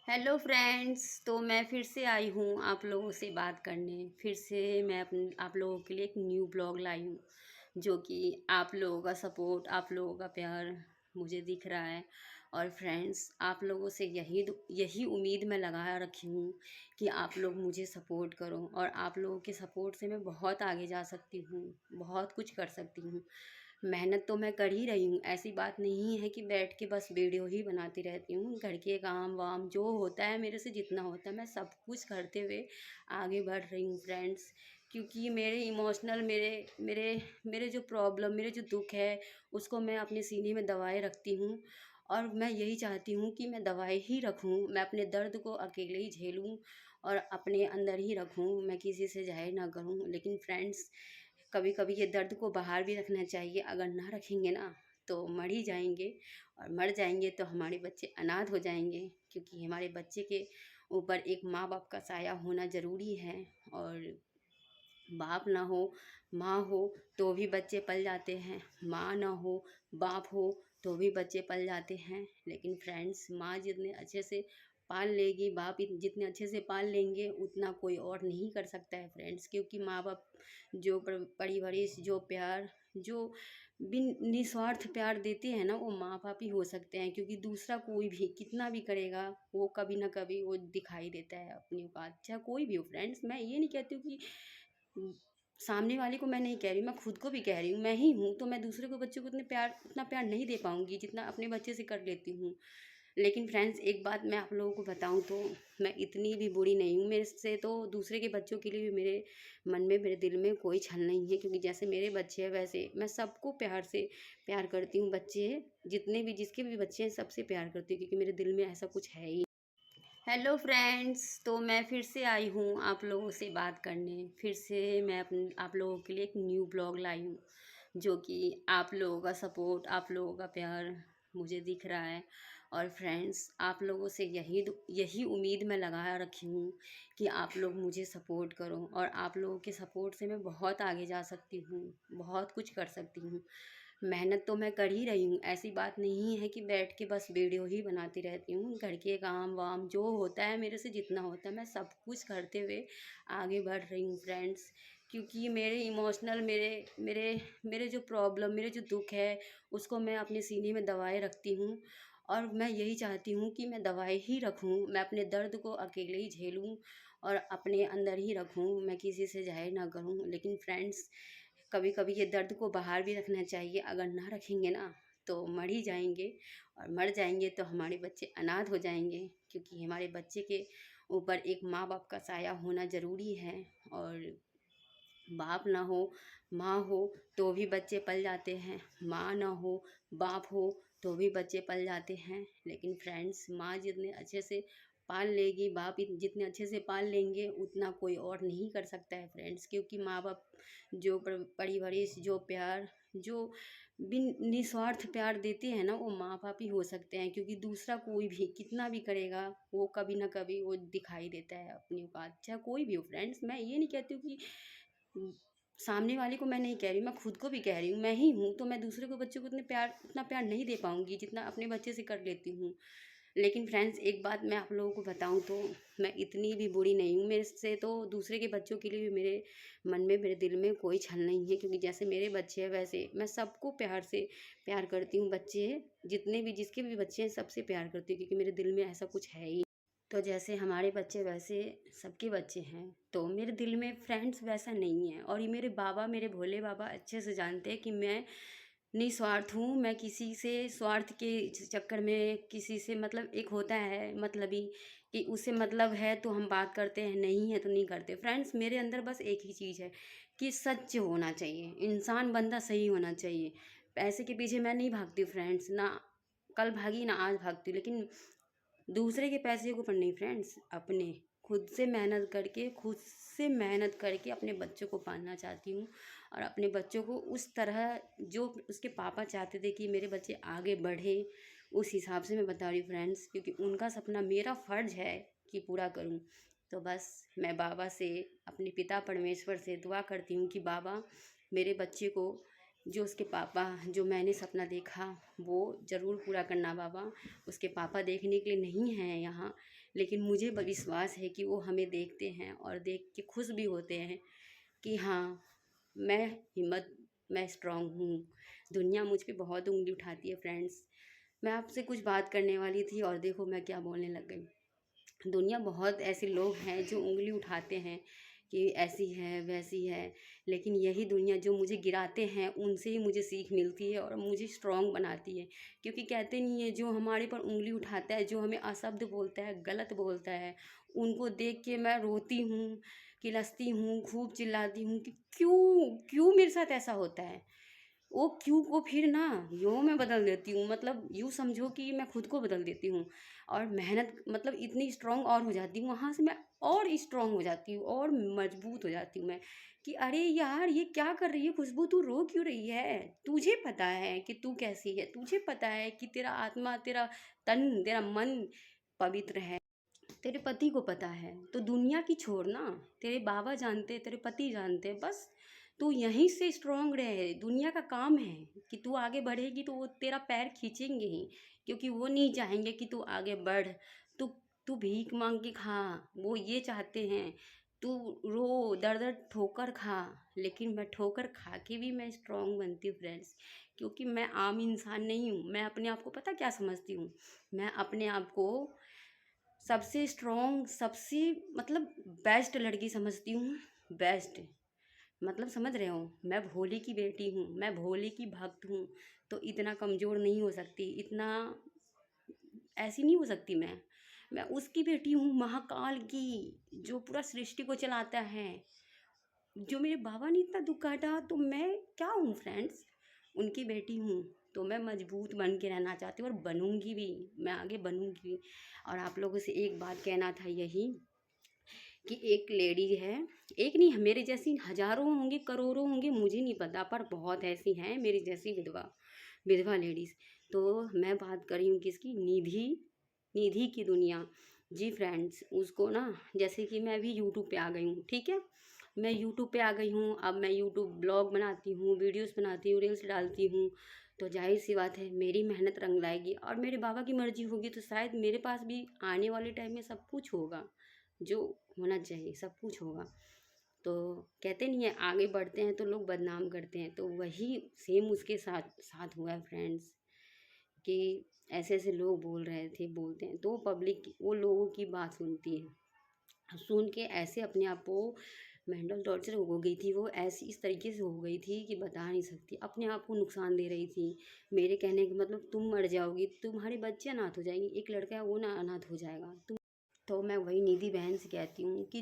Hello friends. तो मैं फिर से आई हूँ आप लोगों से बात करने। फिर से मैं आप लोगों के लिए एक न्यू ब्लॉग लाई हूँ, जो कि आप लोगों का सपोर्ट, आप लोगों का प्यार मुझे दिख रहा है। और फ्रेंड्स, आप लोगों से यही उम्मीद मैं लगा रखी हूँ कि आप लोग मुझे सपोर्ट करो, और आप लोगों के सपोर्ट से मैं बहुत आगे जा सकती हूँ, बहुत कुछ कर सकती हूँ। मेहनत तो मैं कर ही रही हूँ, ऐसी बात नहीं है कि बैठ के बस वीडियो ही बनाती रहती हूँ। घर के काम वाम जो होता है, मेरे से जितना होता है मैं सब कुछ करते हुए आगे बढ़ रही हूँ फ्रेंड्स। क्योंकि मेरे इमोशनल मेरे मेरे मेरे जो प्रॉब्लम, मेरे जो दुख है, उसको मैं अपने सीने में दबाए रखती हूँ। और मैं यही चाहती हूँ कि मैं दवाई ही रखूँ, मैं अपने दर्द को अकेले ही झेलूँ और अपने अंदर ही रखूँ, मैं किसी से जाहिर ना करूँ। लेकिन फ्रेंड्स, कभी कभी ये दर्द को बाहर भी रखना चाहिए। अगर ना रखेंगे ना तो मर ही जाएंगे, और मर जाएंगे तो हमारे बच्चे अनाथ हो जाएंगे। क्योंकि हमारे बच्चे के ऊपर एक माँ बाप का साया होना ज़रूरी है। और बाप ना हो, माँ हो, तो भी बच्चे पल जाते हैं। माँ ना हो, बाप हो, तो भी बच्चे पल जाते हैं। लेकिन फ्रेंड्स, माँ जितने अच्छे से पाल लेगी, बाप जितने अच्छे से पाल लेंगे, उतना कोई और नहीं कर सकता है फ्रेंड्स। क्योंकि माँ बाप जो परवरिश, जो प्यार, जो बिन निस्वार्थ प्यार देते हैं ना, वो माँ बाप ही हो सकते हैं। क्योंकि दूसरा कोई भी कितना भी करेगा, वो कभी ना कभी वो दिखाई देता है अपनी औकात, चाहे कोई भी हो फ्रेंड्स। मैं ये नहीं कहती हूँ कि सामने वाले को मैं नहीं कह रही, मैं खुद को भी कह रही हूँ, मैं ही हूँ। तो मैं दूसरे को बच्चों को उतना प्यार नहीं दे पाऊँगी जितना अपने बच्चे से कर लेती हूँ। लेकिन फ्रेंड्स, एक बात मैं आप लोगों को बताऊँ तो मैं इतनी भी बुरी नहीं हूँ। मेरे से तो दूसरे के बच्चों के लिए भी मेरे मन में, मेरे दिल में कोई छल नहीं है। क्योंकि जैसे मेरे बच्चे हैं, वैसे मैं सबको प्यार से प्यार करती हूँ। बच्चे जितने भी, जिसके भी बच्चे हैं, सबसे प्यार करती हूँ। क्योंकि मेरे दिल में ऐसा कुछ है ही। Hello friends. तो मैं फिर से आई हूँ आप लोगों से बात करने। फिर से मैं आप लोगों के लिए एक न्यू ब्लॉग लाई हूँ, जो कि आप लोगों का सपोर्ट, आप लोगों का प्यार मुझे दिख रहा है। और फ्रेंड्स, आप लोगों से यही उम्मीद मैं लगा रखी हूँ कि आप लोग मुझे सपोर्ट करो, और आप लोगों के सपोर्ट से मैं बहुत आगे जा सकती हूँ, बहुत कुछ कर सकती हूँ। मेहनत तो मैं कर ही रही हूँ, ऐसी बात नहीं है कि बैठ के बस वीडियो ही बनाती रहती हूँ। घर के काम वाम जो होता है, मेरे से जितना होता है मैं सब कुछ करते हुए आगे बढ़ रही हूँ फ्रेंड्स। क्योंकि मेरे इमोशनल मेरे मेरे मेरे जो प्रॉब्लम, मेरे जो दुख है, उसको मैं अपने सीने में दबाए रखती हूँ। और मैं यही चाहती हूँ कि मैं दवाई ही रखूँ, मैं अपने दर्द को अकेले ही झेलूँ और अपने अंदर ही रखूँ, मैं किसी से जाहिर ना करूँ। लेकिन फ्रेंड्स, कभी कभी ये दर्द को बाहर भी रखना चाहिए। अगर ना रखेंगे ना तो मर ही जाएंगे, और मर जाएंगे तो हमारे बच्चे अनाथ हो जाएंगे। क्योंकि हमारे बच्चे के ऊपर एक माँ बाप का साया होना ज़रूरी है। और बाप ना हो, माँ हो, तो भी बच्चे पल जाते हैं। माँ ना हो, बाप हो, तो भी बच्चे पल जाते हैं। लेकिन फ्रेंड्स, माँ जितने अच्छे से पाल लेगी, बाप जितने अच्छे से पाल लेंगे, उतना कोई और नहीं कर सकता है फ्रेंड्स। क्योंकि माँ बाप जो परवरिश, जो प्यार, जो बिन निस्वार्थ प्यार देते हैं ना, वो माँ बाप ही हो सकते हैं। क्योंकि दूसरा कोई भी कितना भी करेगा, वो कभी ना कभी वो दिखाई देता है अपनी औकात, चाहे कोई भी हो फ्रेंड्स। मैं ये नहीं कहती हूँ कि सामने वाले को मैं नहीं कह रही, मैं खुद को भी कह रही हूँ, मैं ही हूँ। तो मैं दूसरे को बच्चों को उतना प्यार नहीं दे पाऊँगी जितना अपने बच्चे से कर लेती हूँ। लेकिन फ्रेंड्स, एक बात मैं आप लोगों को बताऊँ तो मैं इतनी भी बुरी नहीं हूँ। मेरे से तो दूसरे के बच्चों के लिए भी मेरे मन में, मेरे दिल में कोई छल नहीं है। क्योंकि जैसे मेरे बच्चे हैं, वैसे मैं सबको प्यार से प्यार करती हूँ। बच्चे जितने भी, जिसके भी बच्चे हैं, सबसे प्यार करती हूँ। क्योंकि मेरे दिल में ऐसा कुछ है ही। तो जैसे हमारे बच्चे, वैसे सबके बच्चे हैं। तो मेरे दिल में फ्रेंड्स वैसा नहीं है। और ये मेरे बाबा, मेरे भोले बाबा अच्छे से जानते हैं कि मैं निस्वार्थ हूँ। मैं किसी से स्वार्थ के चक्कर में, किसी से मतलब, एक होता है मतलबी, कि उससे मतलब है तो हम बात करते हैं, नहीं है तो नहीं करते। फ्रेंड्स, मेरे अंदर बस एक ही चीज़ है कि सच होना चाहिए, इंसान बंदा सही होना चाहिए। पैसे के पीछे मैं नहीं भागती फ्रेंड्स, ना कल भागी ना आज भागती हूँ। लेकिन दूसरे के पैसे के ऊपर नहीं फ्रेंड्स, अपने खुद से मेहनत करके अपने बच्चों को पालना चाहती हूँ। और अपने बच्चों को उस तरह, जो उसके पापा चाहते थे कि मेरे बच्चे आगे बढ़े, उस हिसाब से मैं बता रही हूँ फ्रेंड्स। क्योंकि उनका सपना मेरा फ़र्ज है कि पूरा करूँ। तो बस मैं बाबा से, अपने पिता परमेश्वर से दुआ करती हूँ कि बाबा मेरे बच्चे को जो उसके पापा, जो मैंने सपना देखा वो ज़रूर पूरा करना बाबा। उसके पापा देखने के लिए नहीं हैं यहाँ, लेकिन मुझे विश्वास है कि वो हमें देखते हैं और देख के खुश भी होते हैं कि हाँ, मैं हिम्मत, मैं स्ट्रांग हूँ। दुनिया मुझ पे बहुत उंगली उठाती है फ्रेंड्स। मैं आपसे कुछ बात करने वाली थी और देखो मैं क्या बोलने लग गई। दुनिया बहुत ऐसे लोग हैं जो उंगली उठाते हैं कि ऐसी है वैसी है, लेकिन यही दुनिया जो मुझे गिराते हैं उनसे ही मुझे सीख मिलती है और मुझे स्ट्रांग बनाती है। क्योंकि कहते नहीं है, जो हमारे पर उंगली उठाता है, जो हमें अशब्द बोलता है, गलत बोलता है, उनको देख के मैं रोती हूँ, किलसती हूँ, खूब चिल्लाती हूँ कि क्यों क्यों मेरे साथ ऐसा होता है। वो क्यों को फिर ना यूँ मैं बदल देती हूँ, मतलब यूँ समझो कि मैं खुद को बदल देती हूँ और मेहनत मतलब इतनी स्ट्रांग और हो जाती हूँ, वहाँ से मैं और स्ट्रांग हो जाती हूँ और मजबूत हो जाती हूँ मैं कि अरे यार ये क्या कर रही है खुशबू, तू रो क्यों रही है? तुझे पता है कि तू कैसी है, तुझे पता है कि तेरा आत्मा, तेरा तन, तेरा मन पवित्र है, तेरे पति को पता है। तो दुनिया की छोड़ ना, तेरे बाबा जानते, तेरे पति जानते, बस तू यहीं से स्ट्रांग रहे। दुनिया का काम है कि तू आगे बढ़ेगी तो वो तेरा पैर खींचेंगे ही, क्योंकि वो नहीं चाहेंगे कि तू आगे बढ़। तू तू भीख मांग के खा, वो ये चाहते हैं। तू रो, दर दर ठोकर खा, लेकिन मैं ठोकर खा के भी मैं स्ट्रांग बनती हूँ फ्रेंड्स। क्योंकि मैं आम इंसान नहीं हूँ। मैं अपने आप को पता क्या समझती हूँ? मैं अपने आप को सबसे स्ट्रॉन्ग, सबसे मतलब बेस्ट लड़की समझती हूँ। बेस्ट मतलब समझ रहे हो, मैं भोले की बेटी हूँ, मैं भोले की भक्त हूँ। तो इतना कमज़ोर नहीं हो सकती, इतना ऐसी नहीं हो सकती मैं उसकी बेटी हूँ, महाकाल की, जो पूरा सृष्टि को चलाता है। जो मेरे बाबा ने इतना दुख काटा तो मैं क्या हूँ फ्रेंड्स? उनकी बेटी हूँ। तो मैं मजबूत बन के रहना चाहती हूँ और बनूंगी भी, मैं आगे बनूंगी भी। और आप लोगों से एक बात कहना था यही कि एक लेडी है, एक नहीं मेरे जैसी हजारों होंगी, करोड़ों होंगी, मुझे नहीं पता, पर बहुत ऐसी हैं मेरी जैसी विधवा, विधवा लेडीज़। तो मैं बात कर रही हूँ किसकी? निधि, निधि की दुनिया। जी फ्रेंड्स, उसको ना, जैसे कि मैं भी यूट्यूब पे आ गई हूँ, ठीक है, मैं यूट्यूब पे आ गई हूँ, अब मैं यूट्यूब ब्लॉग बनाती हूँ, वीडियोस बनाती हूँ, रील्स डालती हूँ। तो जाहिर सी बात है मेरी मेहनत रंग लाएगी और मेरे बाबा की मर्जी होगी तो शायद मेरे पास भी आने वाले टाइम में सब कुछ होगा जो होना चाहिए, सब कुछ होगा। तो कहते नहीं है, आगे बढ़ते हैं तो लोग बदनाम करते हैं, तो वही सेम उसके साथ साथ हुआ है फ्रेंड्स। कि ऐसे ऐसे लोग बोल रहे थे, बोलते हैं, तो पब्लिक वो लोगों की बात सुनती है, सुन के ऐसे अपने आप को मेंटल टॉर्चर हो गई थी। वो ऐसी इस तरीके से हो गई थी कि बता नहीं सकती, अपने आप को नुकसान दे रही थी। मेरे कहने का मतलब, तुम मर जाओगी, तुम्हारे बच्चे अनाथ हो जाएंगे, एक लड़का है वो ना अनाथ हो जाएगा। तो मैं वही निधि बहन से कहती हूँ कि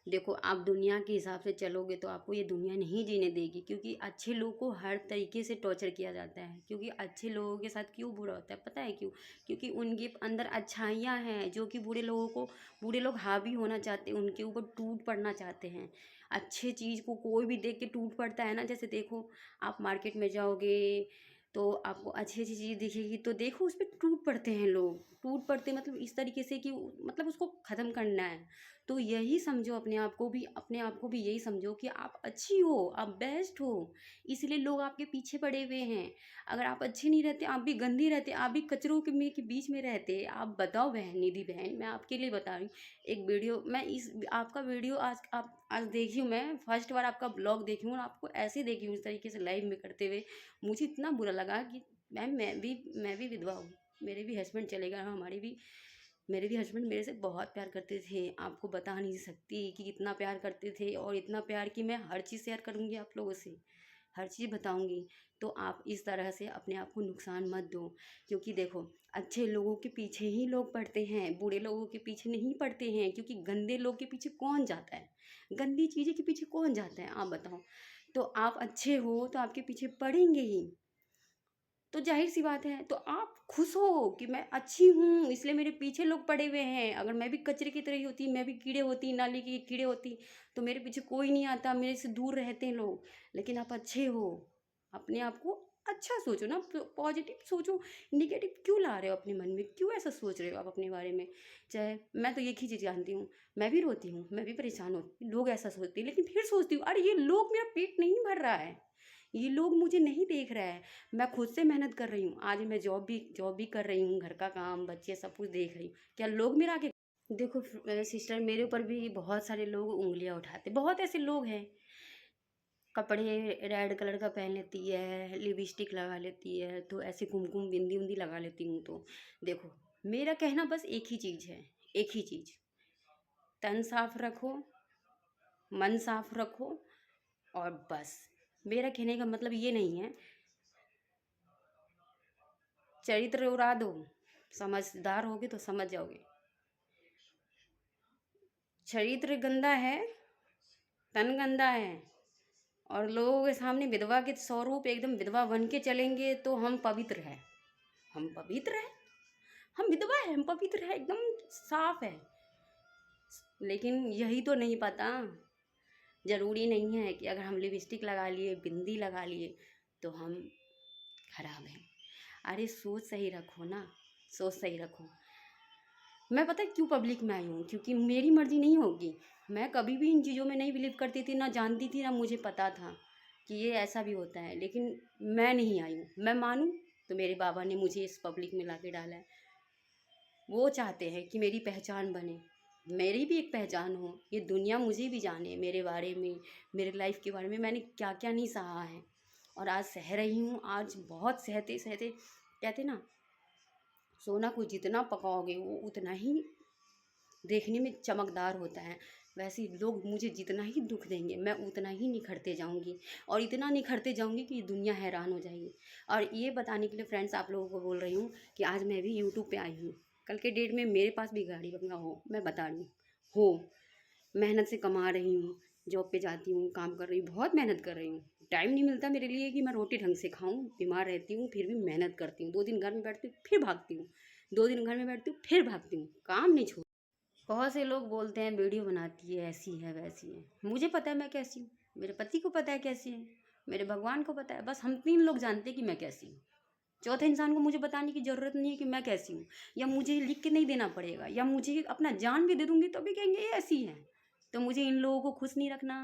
देखो, आप दुनिया के हिसाब से चलोगे तो आपको ये दुनिया नहीं जीने देगी, क्योंकि अच्छे लोगों को हर तरीके से टॉर्चर किया जाता है। क्योंकि अच्छे लोगों के साथ क्यों बुरा होता है पता है क्यों? क्योंकि उनके अंदर अच्छाइयाँ हैं जो कि बुरे लोग हावी होना चाहते हैं, उनके ऊपर टूट पड़ना चाहते हैं। अच्छे चीज़ को कोई भी देख के टूट पड़ता है ना, जैसे देखो, आप मार्केट में जाओगे तो आपको अच्छी अच्छी चीज़ दिखेगी तो देखो उस पर टूट पड़ते हैं लोग, टूट पड़ते मतलब इस तरीके से कि मतलब उसको ख़त्म करना है। तो यही समझो, अपने आप को भी यही समझो कि आप अच्छी हो, आप बेस्ट हो, इसलिए लोग आपके पीछे पड़े हुए हैं। अगर आप अच्छी नहीं रहते, आप भी गंदी रहते, आप भी कचरों के बीच में रहते, आप बताओ बहन, निधि बहन, मैं आपके लिए बता रही हूँ। एक वीडियो मैं इस आपका वीडियो आज देखी हूँ, मैं फर्स्ट बार आपका ब्लॉग देखी हूँ और आपको ऐसे देखी हूँ इस तरीके से लाइव में करते हुए। मुझे इतना बुरा लगा कि मैम, मैं भी विधवा हूँ, मेरे भी हस्बैंड चले गए, मेरे भी हस्बैंड मेरे से बहुत प्यार करते थे, आपको बता नहीं सकती कि कितना प्यार करते थे, और इतना प्यार कि मैं हर चीज़ शेयर करूँगी आप लोगों से, हर चीज़ बताऊँगी। तो आप इस तरह से अपने आप को नुकसान मत दो, क्योंकि देखो, अच्छे लोगों के पीछे ही लोग पड़ते हैं, बुरे लोगों के पीछे नहीं पड़ते हैं। क्योंकि गंदे लोग के पीछे कौन जाता है? गंदी चीज़ें के पीछे कौन जाता है, आप बताओ? तो आप अच्छे हो तो आपके पीछे पड़ेंगे ही। तो जाहिर सी बात है, तो आप खुश हो कि मैं अच्छी हूँ इसलिए मेरे पीछे लोग पड़े हुए हैं। अगर मैं भी कचरे की तरह ही होती, मैं भी कीड़े होती, नाली के कीड़े होती, तो मेरे पीछे कोई नहीं आता, मेरे से दूर रहते हैं लोग। लेकिन आप अच्छे हो, अपने आप को अच्छा सोचो ना, पॉजिटिव सोचो। निगेटिव क्यों ला रहे हो अपने मन में? क्यों ऐसा सोच रहे हो आप अपने बारे में? चाहे मैं तो एक ही चीज़ जानती हूँ, मैं भी रोती हूँ, मैं भी परेशान होती हूँ, लोग ऐसा सोचते हैं, लेकिन फिर सोचती हूँ, अरे ये लोग, मेरा पेट नहीं भर रहा है, ये लोग मुझे नहीं देख रहा है। मैं खुद से मेहनत कर रही हूँ। आज मैं जॉब भी कर रही हूँ, घर का काम, बच्चे सब कुछ देख रही हूँ। क्या लोग मेरा आगे देखो सिस्टर, मेरे ऊपर भी बहुत सारे लोग उंगलियां उठाते, बहुत ऐसे लोग हैं। कपड़े रेड कलर का पहन लेती है, लिपस्टिक लगा लेती है, तो ऐसे कुमकुम बिंदी उंदी लगा लेती हूँ। तो देखो, मेरा कहना बस एक ही चीज़ है, एक ही चीज़, तन साफ रखो, मन साफ रखो, और बस। मेरा कहने का मतलब ये नहीं है चरित्र उड़ा दो, समझदार होगे तो समझ जाओगे। चरित्र गंदा है, तन गंदा है, और लोगों के सामने विधवा के स्वरूप एकदम विधवा बन के चलेंगे तो हम पवित्र है, हम पवित्र है, हम विधवा है, हम पवित्र है, एकदम साफ है। लेकिन यही तो नहीं पता, जरूरी नहीं है कि अगर हम लिपस्टिक लगा लिए, बिंदी लगा लिए तो हम खराब हैं। अरे सोच सही रखो ना, सोच सही रखो। मैं पता है क्यों पब्लिक में आई हूँ, क्योंकि मेरी मर्जी नहीं होगी। मैं कभी भी इन चीज़ों में नहीं बिलीव करती थी, ना जानती थी, ना मुझे पता था कि ये ऐसा भी होता है। लेकिन मैं नहीं आई हूँ, मैं मानूँ तो मेरे बाबा ने मुझे इस पब्लिक में ला के डाला है। वो चाहते हैं कि मेरी पहचान बने, मेरी भी एक पहचान हो, ये दुनिया मुझे भी जाने मेरे बारे में, मेरे लाइफ के बारे में, मैंने क्या क्या नहीं सहा है और आज सह रही हूँ। आज बहुत सहते सहते, कहते ना, सोना को जितना पकाओगे वो उतना ही देखने में चमकदार होता है। वैसे ही लोग मुझे जितना ही दुख देंगे मैं उतना ही निखरते जाऊंगी, और इतना निखरते जाऊंगी कि दुनिया हैरान हो जाएगी। और ये बताने के लिए फ्रेंड्स आप लोगों को बोल रही हूँ कि आज मैं भी यूट्यूब पे आई हूँ। कल के डेट में मेरे पास भी गाड़ी बंगला हो, मैं बता रही हूँ, हो, मेहनत से कमा रही हूँ, जॉब पे जाती हूँ, काम कर रही हूँ, बहुत मेहनत कर रही हूँ। टाइम नहीं मिलता मेरे लिए कि मैं रोटी ढंग से खाऊं, बीमार रहती हूँ फिर भी मेहनत करती हूँ। 2 दिन घर में बैठती हूँ फिर भागती हूँ, 2 दिन घर में बैठती हूँ फिर भागती हूँ, काम नहीं छोड़। बहुत से लोग बोलते हैं वीडियो बनाती है, ऐसी है वैसी है। मुझे पता है मैं कैसी हूँ, मेरे पति को पता है कैसी है, मेरे भगवान को पता है। बस हम 3 लोग जानते हैं कि मैं कैसी हूँ। चौथे इंसान को मुझे बताने की ज़रूरत नहीं है कि मैं कैसी हूँ, या मुझे लिख के नहीं देना पड़ेगा, या मुझे अपना जान भी दे दूँगी तो भी कहेंगे ये ऐसी है। तो मुझे इन लोगों को खुश नहीं रखना।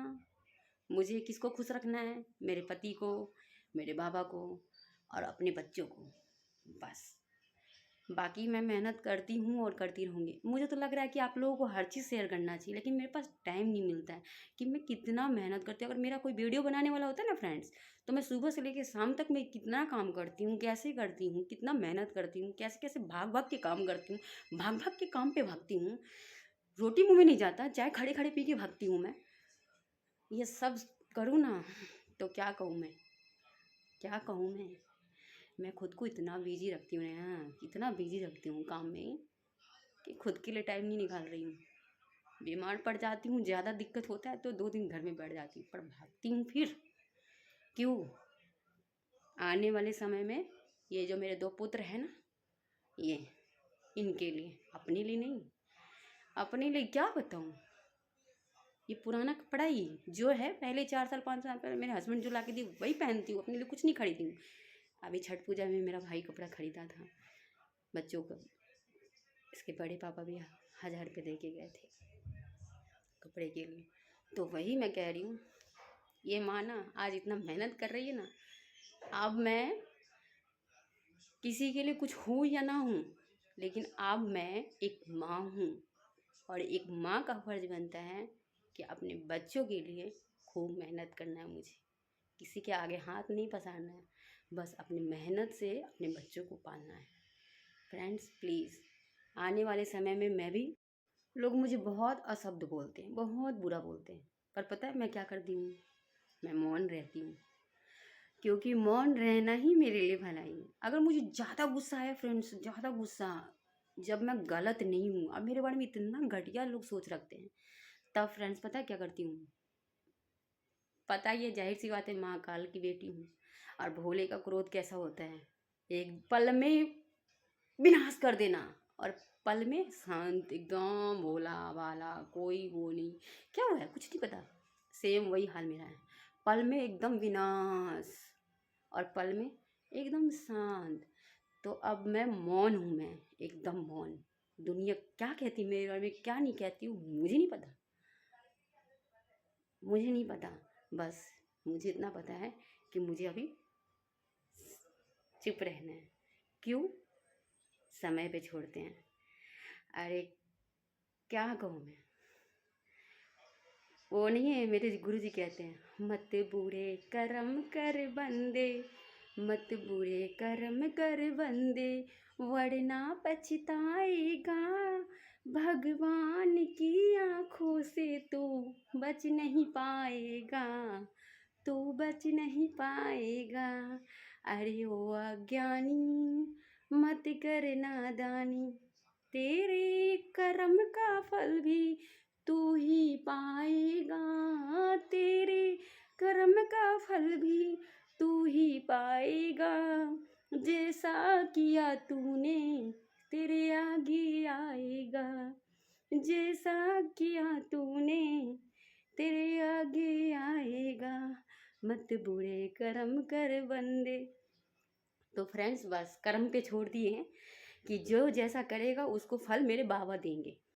मुझे किसको खुश रखना है? मेरे पति को, मेरे बाबा को, और अपने बच्चों को, बस। बाकी मैं मेहनत करती हूँ और करती रहूँगी। मुझे तो लग रहा है कि आप लोगों को हर चीज़ शेयर करना चाहिए, लेकिन मेरे पास टाइम नहीं मिलता है कि मैं कितना मेहनत करती हूँ। अगर मेरा कोई वीडियो बनाने वाला होता है ना फ्रेंड्स, तो मैं सुबह से लेकर शाम तक मैं कितना काम करती हूँ, कैसे करती हूँ, कितना मेहनत करती हूँ, कैसे कैसे भाग भाग के काम करती हूँ, भाग भाग के काम पे भागती हूँ। रोटी मुँह में नहीं जाता, चाय खड़े खड़े पी के भागती हूँ मैं। ये सब करूँ ना तो क्या कहूँ मैं, क्या कहूँ मैं खुद को इतना बिजी रखती हूँ ना, इतना बिजी रखती हूँ काम में कि खुद के लिए टाइम नहीं निकाल रही हूँ। बीमार पड़ जाती हूँ, ज़्यादा दिक्कत होता है तो 2 दिन घर में बैठ जाती हूँ, पर भागती हूँ फिर। क्यों? आने वाले समय में ये जो मेरे 2 पुत्र हैं ना, ये, इनके लिए, अपने लिए नहीं। अपने लिए क्या बताऊँ, ये पुराना कपड़ा ही जो है, पहले 4 साल 5 साल पहले मेरे हस्बैंड जो ला के दिए वही पहनती हूँ, अपने लिए कुछ नहीं खरीदी हूँ। अभी छठ पूजा में मेरा भाई कपड़ा खरीदा था बच्चों का, इसके बड़े पापा भी 1000 रुपये दे के गए थे कपड़े के लिए। तो वही मैं कह रही हूँ, ये माँ ना आज इतना मेहनत कर रही है ना, अब मैं किसी के लिए कुछ हूँ या ना हूँ, लेकिन अब मैं एक माँ हूँ, और एक माँ का फर्ज बनता है कि अपने बच्चों के लिए खूब मेहनत करना है। मुझे किसी के आगे हाथ नहीं पसारना है, बस अपनी मेहनत से अपने बच्चों को पालना है। फ्रेंड्स प्लीज़, आने वाले समय में मैं भी, लोग मुझे बहुत अशब्द बोलते हैं, बहुत बुरा बोलते हैं, पर पता है मैं क्या करती हूँ? मैं मौन रहती हूँ, क्योंकि मौन रहना ही मेरे लिए भलाई है। अगर मुझे ज़्यादा गुस्सा आया फ्रेंड्स, ज़्यादा गुस्सा, जब मैं गलत नहीं हूँ, अब मेरे बारे में इतना घटिया लोग सोच रखते हैं, तब फ्रेंड्स पता है क्या करती हूँ? पता ही है, जाहिर सी बात है, महाकाल की बेटी हूँ, और भोले का क्रोध कैसा होता है, एक पल में विनाश कर देना, और पल में शांत, एकदम भोला भाला, कोई वो नहीं, क्या हुआ है कुछ नहीं पता। सेम वही हाल मेरा है, पल में एकदम विनाश, और पल में एकदम शांत। तो अब मैं मौन हूँ, मैं एकदम मौन। दुनिया क्या कहती मेरे बारे में, क्या नहीं कहती हूँ, मुझे नहीं पता, मुझे नहीं पता। बस मुझे इतना पता है कि मुझे अभी चुप रहना है। क्यों? समय पे छोड़ते हैं। अरे क्या कहूँ मैं, वो नहीं है, मेरे गुरु जी कहते हैं, मत बुरे कर्म कर बंदे, मत बुरे कर्म कर बंदे, वरना पछताएगा, भगवान की आंखों से तू बच नहीं पाएगा, तू बच नहीं पाएगा। अरे ओ अज्ञानी, मत कर नादानी, तेरे कर्म का फल भी तू ही पाएगा, तेरे कर्म का फल भी तू ही पाएगा। जैसा किया तूने तेरे आगे आएगा, जैसा किया तूने तेरे आगे आएगा, मत बुरे कर्म कर बंदे। तो फ्रेंड्स बस कर्म पे छोड़ दिए हैं कि जो जैसा करेगा उसको फल मेरे बाबा देंगे।